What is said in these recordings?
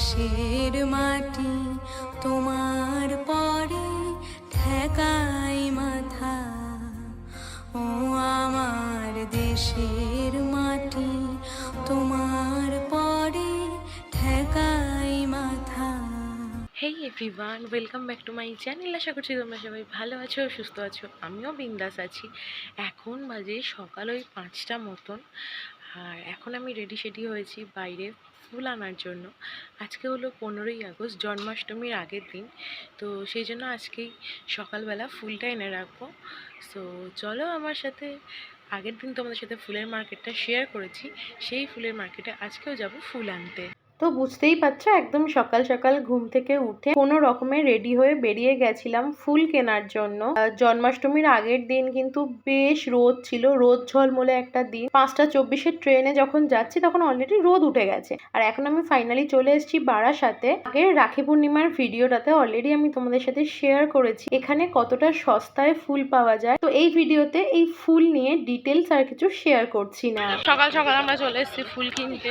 দেশের মাটি তোমার পরে ঠেকাই মাথা। ও আমার দেশের মাটি তোমার পরে ঠেকাই মাথা। Hey everyone, welcome back to my channel. আশা করছি তোমরা সবাই ভালো আছো, সুস্থ আছো। আমিও বিন্দাস আছি। এখন বাজে সকাল ওই 5টা মতন, আর এখন আমি রেডি হয়েছি বাইরে ফুল আনার জন্য। আজকে হলো 15ই আগস্ট, জন্মাষ্টমীর আগের দিন। তো সেই জন্য আজকেই সকালবেলা ফুলটা এনে রাখবো। সো চলো আমার সাথে। আগের দিন তোমাদের সাথে ফুলের মার্কেটটা শেয়ার করেছি, সেই ফুলের মার্কেটে আজকেও যাব ফুল আনতে। তো বুঝতেই পারছো, একদম সকাল সকাল ঘুম থেকে উঠে কোনো রকমে রেডি হয়ে বেরিয়ে গেছিলাম ফুল কেনার জন্য। জন্মাষ্টমীর আগের দিন কিন্তু বেশ রোদ ছিল, রোদ ঝলমলে একটা দিন। 5টা 24-এর ট্রেনে যখন যাচ্ছি তখন অলরেডি রোদ উঠে গেছে। আর এখন আমি ফাইনালি চলে এসেছি বারাসাতে। আগের রাখি পূর্ণিমার ভিডিওটাতে অলরেডি আমি তোমাদের সাথে শেয়ার করেছি এখানে কতটা সস্তায় ফুল পাওয়া যায়। তো এই ভিডিওতে এই ফুল নিয়ে ডিটেলস আর কিছু শেয়ার করছি না। সকাল সকাল আমরা চলে এসেছি ফুল কিনতে।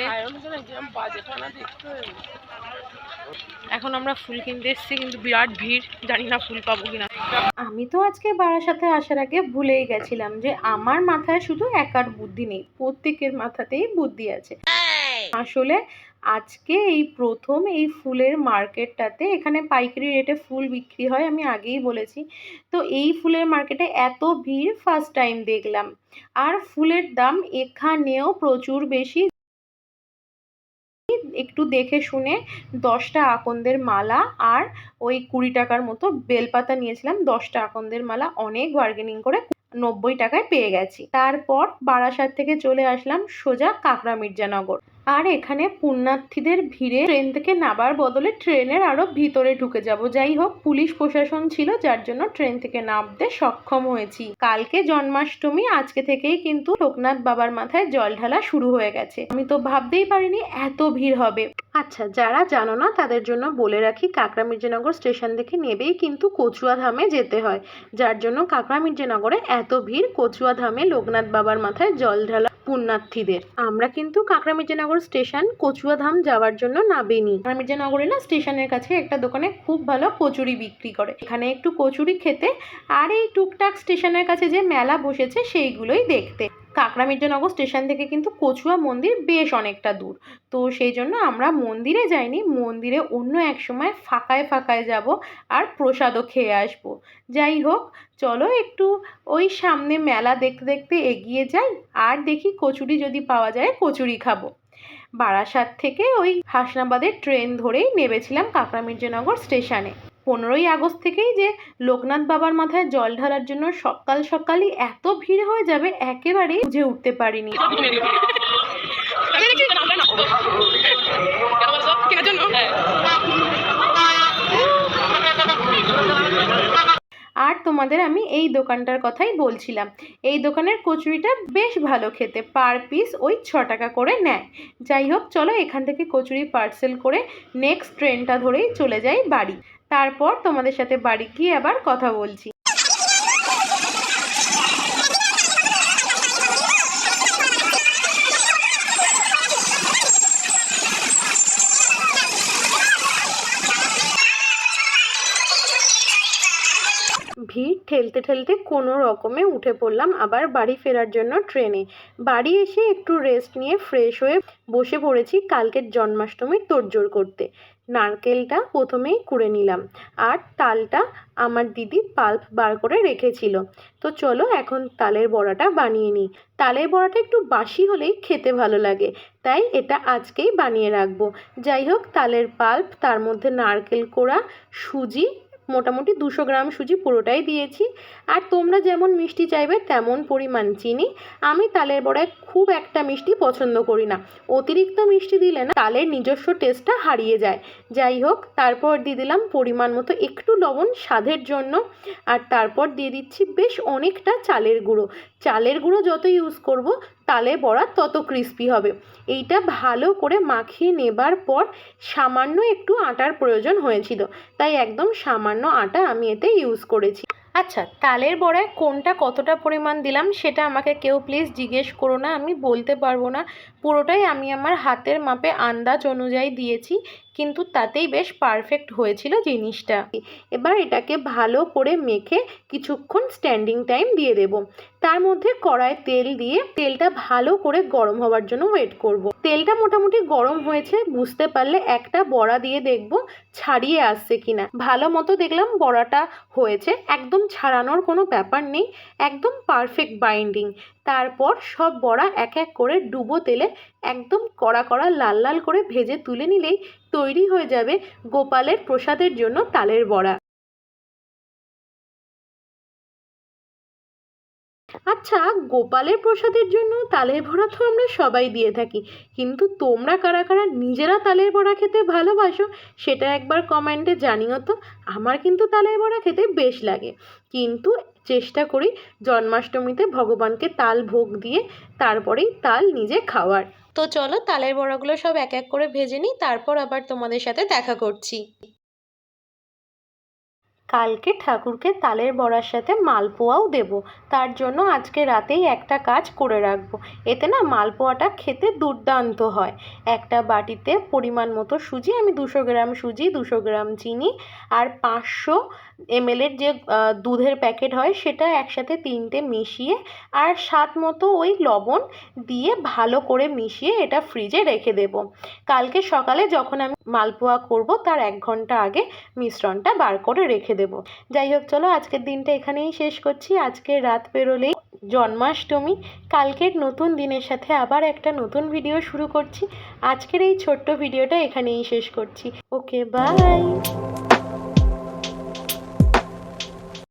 এখন আমরা ফুল কিনতে এসেছি, কিন্তু বিরাট ভিড়, জানি না ফুল পাবো কিনা। আমি তো আজকে বারাসাতে আসার আগে ভুলেই গেছিলাম যে আমার মাথায় শুধু একার বুদ্ধি নেই, প্রত্যেকের মাথাতেই বুদ্ধি আছে। আসলে আজকে এই প্রথম এই ফুলের মার্কেটটাতে, এখানে পাইকারি রেটে ফুল বিক্রি হয়, আমি আগেই বলেছি। তো এই ফুলের মার্কেটে এত ভিড় ফার্স্ট টাইম দেখলাম। আর ফুলের দাম এখানেও প্রচুর বেশি। একটু দেখে শুনে 10টা আকন্দের মালা আর ওই 20 টাকার মতো বেলপাতা নিয়েছিলাম। 10টা আকন্দের মালা অনেক বার্গেনিং করে 90 টাকায় পেয়ে গেছি। তারপর বারাসাত থেকে চলে আসলাম সোজা কাকড়া মির্জানগর। আর এখানে পুণ্যার্থীদের ভিড়ে ট্রেন থেকে নামার বদলে ট্রেনের আরো ভিতরে ঢুকে যাব। যাই হোক, পুলিশ প্রশাসন ছিল যার জন্য ট্রেন থেকে নামতে সক্ষম হয়েছি। কালকে জন্মাষ্টমী, আজকে থেকেই কিন্তু লোকনাথ বাবার মাথায় জল ঢালা শুরু হয়ে গেছে। আমি তো ভাবতেই পারিনি এত ভিড় হবে। আচ্ছা, যারা জানো না তাদের জন্য বলে রাখি, কাকড়া মির্জানগর স্টেশন থেকে নেবেই কিন্তু কচুয়া ধামে যেতে হয়, যার জন্য কাকড়া মির্জানগরে এত ভিড়। কচুয়া ধামে লোকনাথ বাবার মাথায় জল ঢালা পুণ্যার্থীদের। আমরা কিন্তু কাকড়া মির্জানগর স্টেশন কচুয়া ধাম যাওয়ার জন্য নামিনি। কাকড়া মির্জানগরে না স্টেশনের কাছে একটা দোকানে খুব ভালো কচুরি বিক্রি করে, এখানে একটু কচুরি খেতে আর এই টুকটাক স্টেশনের কাছে যে মেলা বসেছে সেইগুলোই দেখতে। কাকড়া মির্জানগর স্টেশন থেকে কিন্তু কচুয়া মন্দির বেশ অনেকটা দূর। তো সেই জন্য আমরা মন্দিরে যাইনি, মন্দিরে অন্য এক সময় ফাঁকায় ফাঁকায় যাব আর প্রসাদও খেয়ে আসব। যাই হোক, চলো একটু ওই সামনে মেলা দেখতে দেখতে এগিয়ে যাই, আর দেখি কচুরি যদি পাওয়া যায় কচুরি খাবো। বারাসাত থেকে ওই হাসনাবাদের ট্রেন ধরেই নেমেছিলাম কাকড়া মির্জানগর স্টেশনে। 15ই আগস্ট থেকেই যে লোকনাথ বাবার মাথায় জল ঢালার জন্য সকাল সকালই এত ভিড় হয়ে যাবে একেবারেই বুঝে উঠতে পারিনি। আর তোমাদের আমি এই দোকানটার কথাই বলছিলাম। এই দোকানের কচুরিটা বেশ ভালো খেতে, পার পিস ওই 6 টাকা করে নেয়। যাই হোক, চলো এখান থেকে কচুরি পার্সেল করে নেক্সট ট্রেনটা ধরেই চলে যাই বাড়ি। তারপর তোমাদের সাথে বাড়ি গিয়ে আবার কথা বলছি। ভিড় ঠেলতে ঠেলতে কোনো রকমে উঠে পড়লাম আবার বাড়ি ফেরার জন্য ট্রেনে। বাড়ি এসে একটু রেস্ট নিয়ে ফ্রেশ হয়ে বসে পড়েছি কালকের জন্মাষ্টমীর তোড়জোড় করতে। নারকেলটা প্রথমেই কুড়ে নিলাম, আর তালটা আমার দিদি পাল্প বার করে রেখেছিল। তো চলো এখন তালের বড়াটা বানিয়ে নিই। তালের বড়াটা একটু বাসি হলেই খেতে ভালো লাগে, তাই এটা আজকেই বানিয়ে রাখবো। যাই হোক, তালের পাল্প, তার মধ্যে নারকেল কোড়া, সুজি, মোটামুটি 200 গ্রাম সুজি পুরোটাই দিয়েছি। আর তোমরা যেমন মিষ্টি চাইবে তেমন পরিমাণ চিনি। আমি তালের বড়ায় খুব একটা মিষ্টি পছন্দ করি না, অতিরিক্ত মিষ্টি দিলে না তালের নিজস্ব টেস্টটা হারিয়ে যায়। যাই হোক, তারপর দিয়ে দিলাম পরিমাণ মতো একটু লবণ স্বাদের জন্য। আর তারপর দিয়ে দিচ্ছি বেশ অনেকটা চালের গুঁড়ো। চালের গুঁড়ো যত ইউজ করব তালে বড়া তত ক্রিস্পি হবে। এইটা ভালো করে মাখিয়ে নেবার পর সামান্য একটু আটার প্রয়োজন হয়েছিল, তাই একদম সামান্য আটা আমি এতে ইউজ করেছি। আচ্ছা, তালের বড়ায় কোনটা কতটা পরিমাণ দিলাম সেটা আমাকে কেউ প্লিজ জিজ্ঞেস করো না, আমি বলতে পারবো না। পুরোটাই আমি আমার হাতের মাপে আন্দাজ অনুযায়ী দিয়েছি। কিন্তু তাতেই বেশ পারফেক্ট হয়েছিল জিনিসটা। এবার এটাকে ভালো করে মেখে কিছুক্ষণ স্ট্যান্ডিং টাইম দিয়ে দেব। তার মধ্যে কড়ায় তেল দিয়ে তেলটা ভালো করে গরম হওয়ার জন্য ওয়েট করব। তেলটা মোটামুটি গরম হয়েছে বুঝতে পারলে একটা বড়া দিয়ে দেখব ছাড়িয়ে আসছে কিনা। ভালো মতো দেখলাম বড়াটা হয়েছে, একদম ছাড়ানোর কোনো ব্যাপার নেই, একদম পারফেক্ট বাইন্ডিং। তারপর সব বড়া এক এক করে ডুবো তেলে একদম কড়া কড়া লাল লাল করে ভেজে তুলে নিলেই তৈরি হয়ে যাবে গোপালের প্রসাদের জন্য তালের বড়া। আচ্ছা, গোপালের প্রসাদের জন্য তালের বড়া তো আমরা সবাই দিয়ে থাকি, কিন্তু তোমরা কারা কারা নিজেরা তালের বড়া খেতে ভালোবাসো সেটা একবার কমেন্টে জানিও তো। আমার কিন্তু তালের বড়া খেতে বেশ লাগে, কিন্তু চেষ্টা করি জন্মাষ্টমীতে ভগবানকে তাল ভোগ দিয়ে তারপরেই তাল নিজে খাওয়ার। তো চলো তালের বড়াগুলো সব এক এক করে ভেজে নিই, তারপর আবার তোমাদের সাথে দেখা করছি। কালকে ঠাকুরকে তালের বড়ার সাথে মালপোয়াও দেব, তার জন্য আজকে রাতেই একটা কাজ করে রাখবো। এতে না মালপোয়াটা খেতে দুর্দান্ত হয়। একটা বাটিতে পরিমাণ মতো সুজি, আমি 200 গ্রাম সুজি, 200 গ্রাম চিনি আর 500 ml যে দুধের প্যাকেট হয় সেটা একসাথে 3টে মিশিয়ে আর স্বাদ মতো ওই লবণ দিয়ে ভালো করে মিশিয়ে এটা ফ্রিজে রেখে দেব। কালকে সকালে যখন আমি মালপোয়া করব তার 1 ঘন্টা আগে মিশ্রণটা বার করে রেখে দেব। যাই হোক, চলো আজকের দিনটা এখানেই শেষ করছি। আজকে রাত পেরোলেই জন্মাষ্টমী, কালকের নতুন দিনের সাথে আবার একটা নতুন ভিডিও শুরু করছি। আজকের এই ছোট্ট ভিডিওটা এখানেই শেষ করছি। ওকে, বাই।